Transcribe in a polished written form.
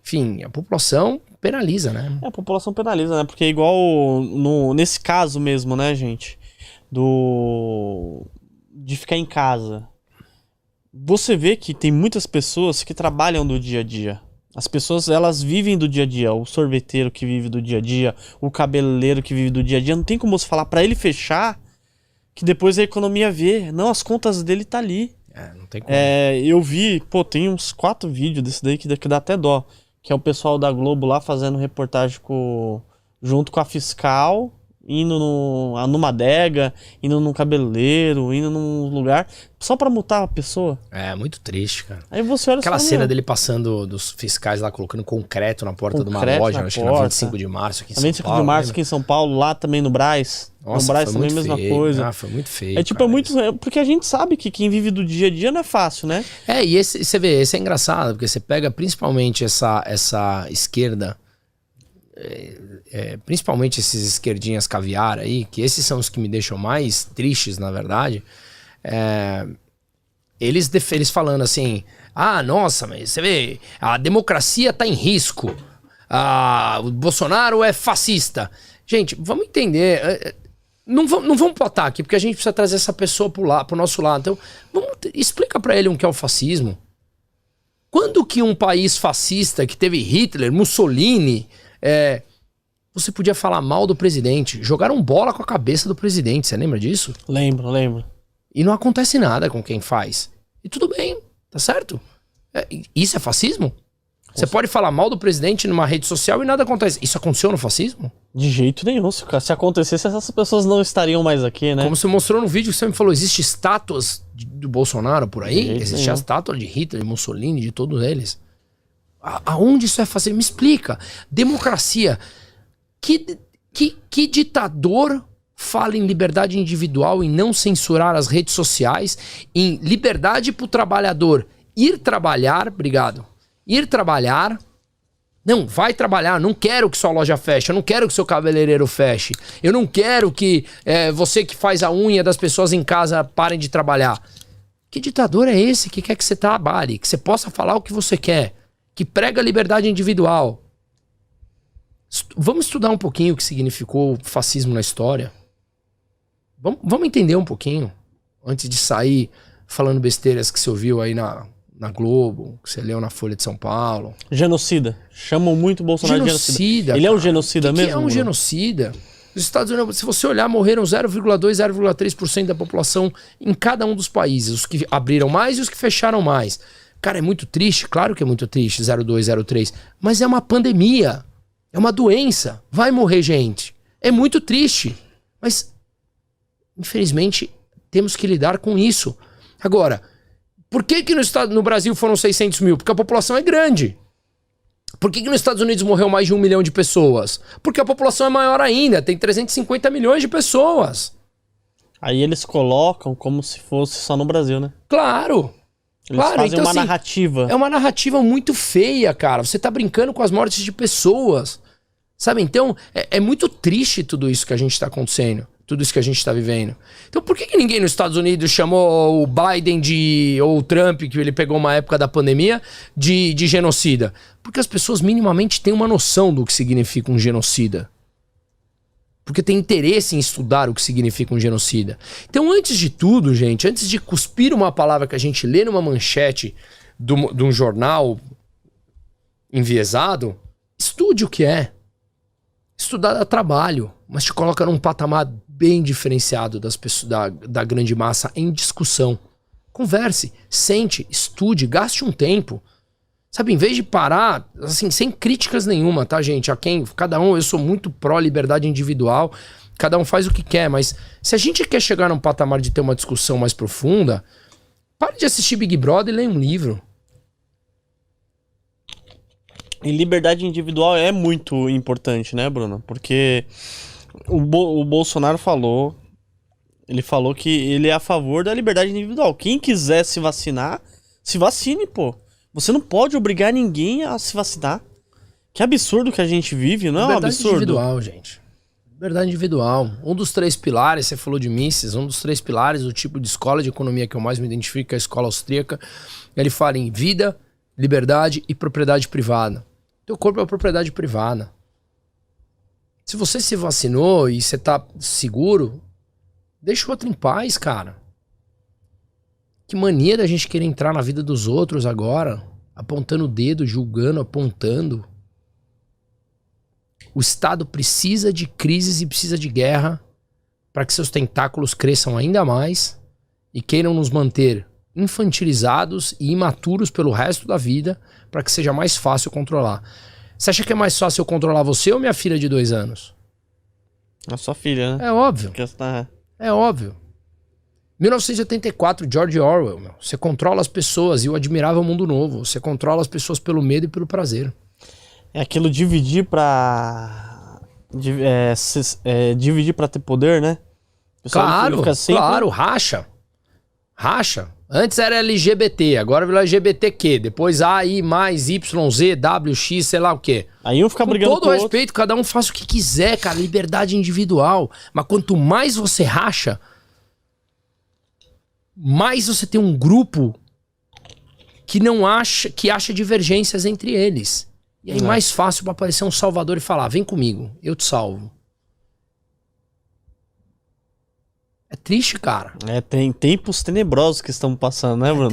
enfim, a população penaliza, né? A população penaliza, né? Porque igual nesse caso mesmo, né, gente? De ficar em casa. Você vê que tem muitas pessoas que trabalham do dia a dia. As pessoas, elas vivem do dia a dia. O sorveteiro que vive do dia a dia, o cabeleireiro que vive do dia a dia. Não tem como você falar pra ele fechar que depois a economia vê. Não, as contas dele tá ali. Não tem como. Eu vi, tem uns 4 vídeos desse daí que dá até dó. Que é o pessoal da Globo lá fazendo reportagem junto com a fiscal, indo numa adega, indo num cabeleireiro, indo num lugar, só pra multar a pessoa. É, muito triste, cara. Aí você olha aquela só, cena dele passando dos fiscais lá, colocando concreto na porta de uma loja, acho que na 25 de março aqui em São Paulo. 25 de março aqui em São Paulo, lá também no Brás. Nossa, no Brás também a mesma coisa. Foi muito feio. Porque a gente sabe que quem vive do dia a dia não é fácil, né? E você vê, esse é engraçado, porque você pega principalmente essa esquerda, principalmente esses esquerdinhas caviar aí, que esses são os que me deixam mais tristes, na verdade. Eles falando assim, nossa, mas você vê, a democracia tá em risco, o Bolsonaro é fascista. Gente, vamos entender, não vamos botar aqui, porque a gente precisa trazer essa pessoa pro nosso lado. Então, explica pra ele o que é o fascismo. Quando que um país fascista, que teve Hitler, Mussolini, você podia falar mal do presidente? Jogaram bola com a cabeça do presidente, você lembra disso? Lembro. E não acontece nada com quem faz. E tudo bem, tá certo? Isso é fascismo? Você pode falar mal do presidente numa rede social e nada acontece. Isso aconteceu no fascismo? De jeito nenhum. Se acontecesse, essas pessoas não estariam mais aqui, né? Como você mostrou no vídeo que você me falou, existem estátuas do Bolsonaro por aí? Existe a estátua de Hitler, de Mussolini, de todos eles. Aonde isso é fascismo? Me explica. Democracia. Que ditador fala em liberdade individual, em não censurar as redes sociais, em liberdade pro trabalhador ir trabalhar, ir trabalhar, não, vai trabalhar, não quero que sua loja feche, eu não quero que seu cabeleireiro feche, eu não quero que você que faz a unha das pessoas em casa parem de trabalhar. Que ditador é esse que quer que você trabalhe, que você possa falar o que você quer, que prega a liberdade individual? Vamos estudar um pouquinho o que significou o fascismo na história. Vamos entender um pouquinho, antes de sair falando besteiras que você ouviu aí na Globo, que você leu na Folha de São Paulo. Genocida. Chamam muito o Bolsonaro de genocida. Ele é um genocida mesmo? Que é um genocida? Nos Estados Unidos, se você olhar, morreram 0,2, 0,3% da população em cada um dos países. Os que abriram mais e os que fecharam mais. Cara, é muito triste, claro que é muito triste, 0,2, 0,3. Mas é uma pandemia. É uma doença. Vai morrer gente. É muito triste. Mas, infelizmente, temos que lidar com isso. Agora, por que no Brasil foram 600 mil? Porque a população é grande. Por que nos Estados Unidos morreu mais de 1 milhão de pessoas? Porque a população é maior ainda, tem 350 milhões de pessoas. Aí eles colocam como se fosse só no Brasil, né? Claro. Eles fazem uma narrativa. É uma narrativa muito feia, cara. Você tá brincando com as mortes de pessoas. Sabe? Então, é muito triste tudo isso que a gente tá acontecendo. Tudo isso que a gente tá vivendo. Então, por que ninguém nos Estados Unidos chamou o Biden ou o Trump, que ele pegou uma época da pandemia, de genocida? Porque as pessoas minimamente têm uma noção do que significa um genocida. Porque tem interesse em estudar o que significa um genocida. Então, antes de tudo, gente, antes de cuspir uma palavra que a gente lê numa manchete de um jornal enviesado, estude o que é. Estudar dá trabalho, mas te coloca num patamar bem diferenciado das pessoas, da grande massa em discussão. Converse, sente, estude, gaste um tempo. Sabe, em vez de parar, assim, sem críticas nenhuma, tá, gente? Cada um, eu sou muito pró-liberdade individual, cada um faz o que quer, mas se a gente quer chegar num patamar de ter uma discussão mais profunda, pare de assistir Big Brother e leia um livro. E liberdade individual é muito importante, né, Bruno? Porque o Bolsonaro falou, ele falou que ele é a favor da liberdade individual. Quem quiser se vacinar, se vacine, pô. Você não pode obrigar ninguém a se vacinar. Que absurdo que a gente vive, não é um absurdo? Liberdade individual, gente. Liberdade individual. Um dos 3 pilares, você falou de Mises, um dos 3 pilares do tipo de escola de economia que eu mais me identifico, é a escola austríaca. Ele fala em vida, liberdade e propriedade privada. Teu corpo é uma propriedade privada. Se você se vacinou e você tá seguro, deixa o outro em paz, cara. Que mania da gente querer entrar na vida dos outros agora, apontando o dedo, julgando, apontando. O Estado precisa de crises e precisa de guerra para que seus tentáculos cresçam ainda mais e queiram nos manter infantilizados e imaturos pelo resto da vida para que seja mais fácil controlar. Você acha que é mais fácil eu controlar você ou minha filha de 2 anos? A sua filha, né? É óbvio. Porque você tá... É óbvio. 1984, George Orwell. Meu. Você controla as pessoas e o Admirável Mundo Novo. Você controla as pessoas pelo medo e pelo prazer. É aquilo dividir pra... dividir pra ter poder, né? O pessoal Claro, fica sempre... claro, racha. Racha. Antes era LGBT, agora virou LGBTQ. Depois A, I, mais, Y, Z, W, X, sei lá o quê. Aí um fica brigando Com todo com o respeito, outro. cada um faz o que quiser, cara. Liberdade individual. Mas quanto mais você racha, mais você tem um grupo que acha divergências entre eles. E aí mais fácil pra aparecer um salvador e falar, vem comigo, eu te salvo. É triste, cara. É, tem tempos tenebrosos que estamos passando, né, Bruno?